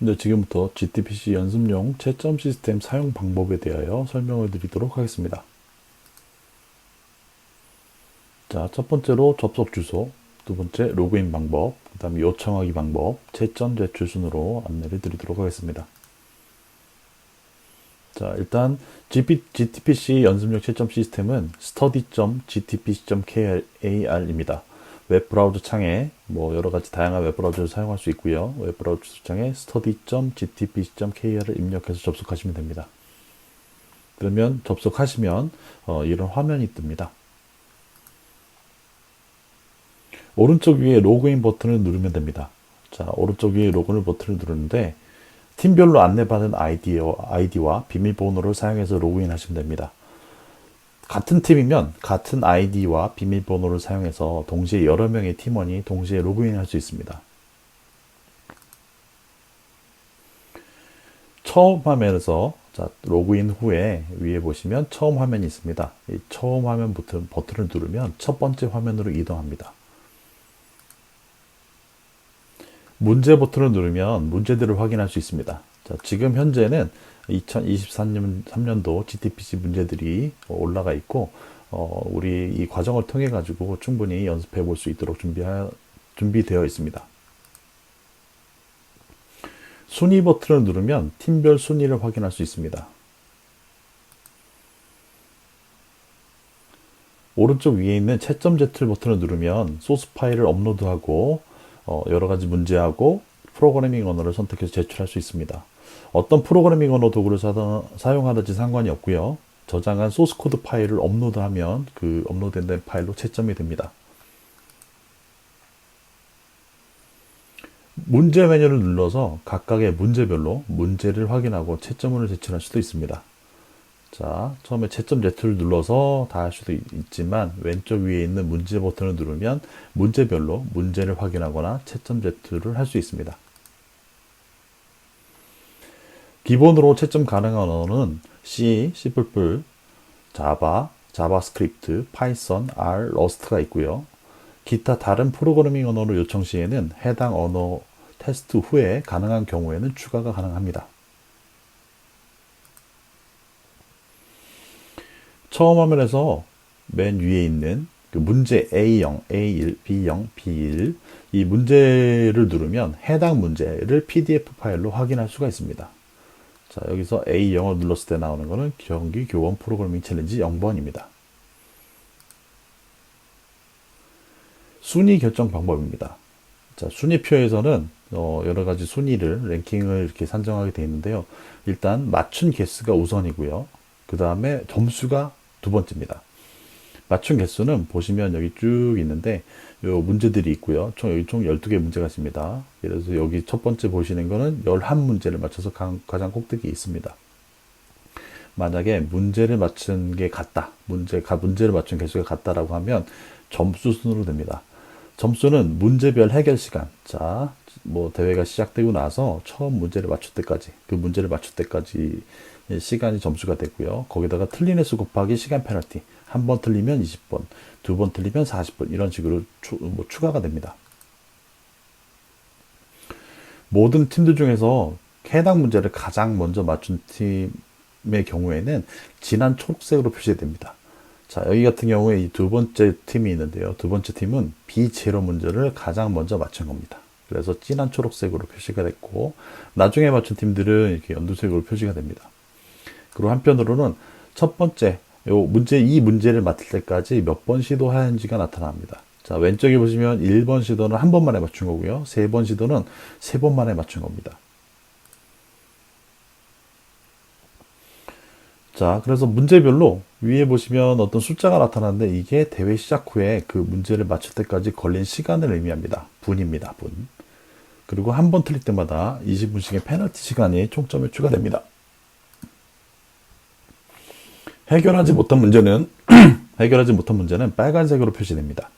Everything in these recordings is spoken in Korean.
네, 지금부터 GTPC 연습용 채점 시스템 사용 방법에 대하여 설명을 드리도록 하겠습니다. 자, 첫 번째로 접속 주소, 두 번째 로그인 방법, 그 다음에 요청하기 방법, 채점 제출 순으로 안내를 드리도록 하겠습니다. 자, 일단 GTPC 연습용 채점 시스템은 study.gtpc.kr입니다. 웹브라우저 창에 여러 가지 다양한 웹브라우저를 사용할 수 있고요. 웹브라우저 창에 study.gtpc.kr을 입력해서 접속하시면 됩니다. 그러면 접속하시면 이런 화면이 뜹니다. 오른쪽 위에 로그인 버튼을 누르면 됩니다. 자, 오른쪽 위에 로그인 버튼을 누르는데 팀별로 안내받은 아이디와 비밀번호를 사용해서 로그인 하시면 됩니다. 같은 팀이면 같은 아이디와 비밀번호를 사용해서 동시에 여러 명의 팀원이 동시에 로그인 할 수 있습니다. 처음 화면에서 로그인 후에 위에 보시면 처음 화면이 있습니다. 이 처음 화면 버튼을 누르면 첫 번째 화면으로 이동합니다. 문제 버튼을 누르면 문제들을 확인할 수 있습니다. 자, 지금 현재는 2023년도 GTPC 문제들이 올라가 있고 우리 이 과정을 통해 가지고 충분히 연습해 볼 수 있도록 준비되어 있습니다. 순위 버튼을 누르면 팀별 순위를 확인할 수 있습니다. 오른쪽 위에 있는 채점 제출 버튼을 누르면 소스 파일을 업로드하고 여러 가지 문제하고 프로그래밍 언어를 선택해서 제출할 수 있습니다. 어떤 프로그래밍 언어 도구를 사용하든지 상관이 없고요. 저장한 소스 코드 파일을 업로드하면 그 업로드된 파일로 채점이 됩니다. 문제 메뉴를 눌러서 각각의 문제별로 문제를 확인하고 채점을 제출할 수도 있습니다. 자, 처음에 채점 제출을 눌러서 다 할 수도 있지만 왼쪽 위에 있는 문제 버튼을 누르면 문제별로 문제를 확인하거나 채점 제출을 할 수 있습니다. 기본으로 채점 가능한 언어는 C, C++, 자바, 자바스크립트, 파이썬, R, 러스트가 있고요. 기타 다른 프로그래밍 언어로 요청 시에는 해당 언어 테스트 후에 가능한 경우에는 추가가 가능합니다. 처음 화면에서 맨 위에 있는 그 문제 A0, A1, B0, B1 이 문제를 누르면 해당 문제를 PDF 파일로 확인할 수가 있습니다. 자, 여기서 A0을 눌렀을 때 나오는 것은 경기 교원 프로그래밍 챌린지 0번입니다. 순위 결정 방법입니다. 자, 순위표에서는 여러 가지 순위를 랭킹을 이렇게 산정하게 되어 있는데요. 일단 맞춘 개수가 우선이고요. 그 다음에 점수가 두 번째입니다. 맞춘 개수는 보시면 여기 쭉 있는데 요 문제들이 있고요. 여기 총 12개 문제가 있습니다. 예를 들어서 여기 첫 번째 보시는 거는 11문제를 맞춰서 가장 꼭대기에 있습니다. 만약에 문제를 맞춘 게 같다. 문제를 맞춘 개수가 같다라고 하면 점수 순으로 됩니다. 점수는 문제별 해결 시간. 자, 대회가 시작되고 나서 처음 문제를 맞출 때까지, 그 문제를 맞출 때까지 시간이 점수가 되고요. 거기다가 틀린 횟수 곱하기 시간 페널티. 한 번 틀리면 20분, 두 번 틀리면 40분, 이런 식으로 추가가 됩니다. 모든 팀들 중에서 해당 문제를 가장 먼저 맞춘 팀의 경우에는 진한 초록색으로 표시됩니다. 자, 여기 같은 경우에 이 두 번째 팀이 있는데요. 두 번째 팀은 B0 문제를 가장 먼저 맞춘 겁니다. 그래서 진한 초록색으로 표시가 됐고, 나중에 맞춘 팀들은 이렇게 연두색으로 표시가 됩니다. 그리고 한편으로는 첫 번째, 이 문제를 맞힐 때까지 몇 번 시도하였는지가 나타납니다. 자, 왼쪽에 보시면 1번 시도는 한 번 만에 맞춘 거고요. 3번 시도는 3번 만에 맞춘 겁니다. 자, 그래서 문제별로 위에 보시면 어떤 숫자가 나타나는데 이게 대회 시작 후에 그 문제를 맞출 때까지 걸린 시간을 의미합니다. 분입니다, 분. 그리고 한 번 틀릴 때마다 20분씩의 페널티 시간이 총점에 추가됩니다. 해결하지 못한 문제는 빨간색으로 표시됩니다.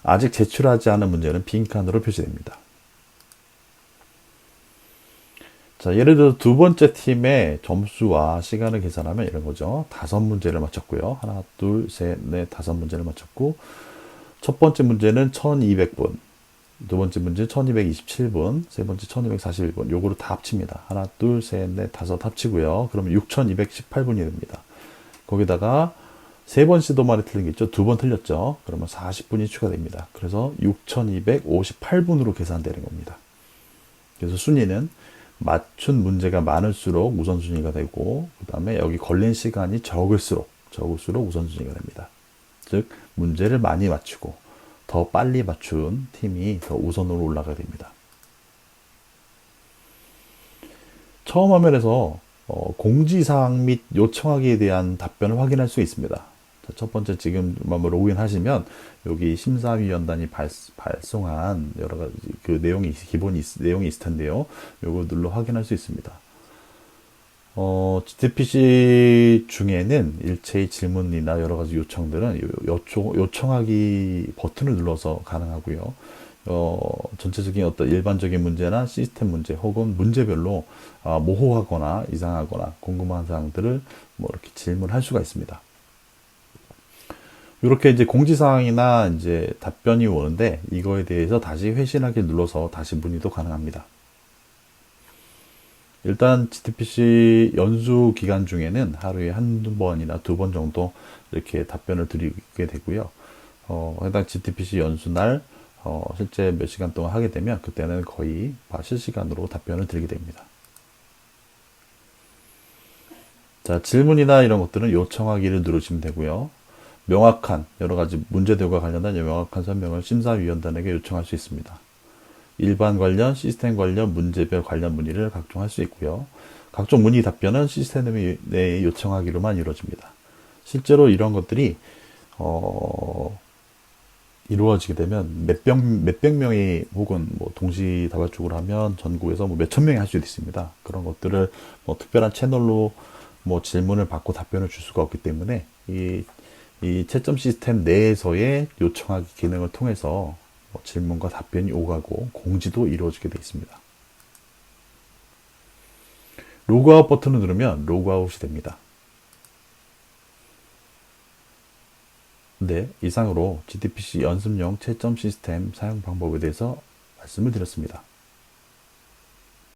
아직 제출하지 않은 문제는 빈칸으로 표시됩니다. 자, 예를 들어 두 번째 팀의 점수와 시간을 계산하면 이런 거죠. 5문제를 맞췄고요. 하나, 둘, 셋, 넷, 5문제를 맞췄고 첫 번째 문제는 1200분, 두 번째 문제 1227분, 세 번째 1241분. 요거를 다 합칩니다. 하나, 둘, 셋, 넷, 다섯 합치고요. 그러면 6218분이 됩니다. 거기다가 세 번 시도 말이 틀린 게 있죠. 두 번 틀렸죠. 그러면 40분이 추가됩니다. 그래서 6258분으로 계산되는 겁니다. 그래서 순위는 맞춘 문제가 많을수록 우선순위가 되고, 그 다음에 여기 걸린 시간이 적을수록 우선순위가 됩니다. 즉, 문제를 많이 맞추고 더 빨리 맞춘 팀이 더 우선으로 올라가게 됩니다. 처음 화면에서 공지사항 및 요청하기에 대한 답변을 확인할 수 있습니다. 자, 첫 번째 지금 로그인 하시면 여기 심사위원단이 발송한 여러 가지 그 내용이 내용이 있을 텐데요. 요거 눌러 확인할 수 있습니다. GTPC 중에는 일체의 질문이나 여러 가지 요청들은 요청하기 버튼을 눌러서 가능하고요. 전체적인 어떤 일반적인 문제나 시스템 문제 혹은 문제별로 모호하거나 이상하거나 궁금한 사항들을 뭐 이렇게 질문할 수가 있습니다. 이렇게 이제 공지사항이나 이제 답변이 오는데 이거에 대해서 다시 회신하기 눌러서 다시 문의도 가능합니다. 일단 GTPC 연수 기간 중에는 하루에 한두 번이나 두 번 정도 이렇게 답변을 드리게 되고요. 해당 GTPC 연수 날 실제 몇 시간 동안 하게 되면 그때는 거의 실시간으로 답변을 드리게 됩니다. 자, 질문이나 이런 것들은 요청하기를 누르시면 되고요. 명확한 여러 가지 문제들과 관련된 명확한 설명을 심사위원단에게 요청할 수 있습니다. 일반 관련, 시스템 관련, 문제별 관련 문의를 각종 할 수 있고요. 각종 문의 답변은 시스템 내에 요청하기로만 이루어집니다. 실제로 이런 것들이 이루어지게 되면 몇백 명이 혹은 뭐 동시다발적으로 하면 전국에서 뭐 몇천 명이 할 수도 있습니다. 그런 것들을 뭐 특별한 채널로 뭐 질문을 받고 답변을 줄 수가 없기 때문에 이 채점 시스템 내에서의 요청하기 기능을 통해서 질문과 답변이 오가고 공지도 이루어지게 되어 있습니다. 로그아웃 버튼을 누르면 로그아웃이 됩니다. 네, 이상으로 GTPC 연습용 채점 시스템 사용 방법에 대해서 말씀을 드렸습니다.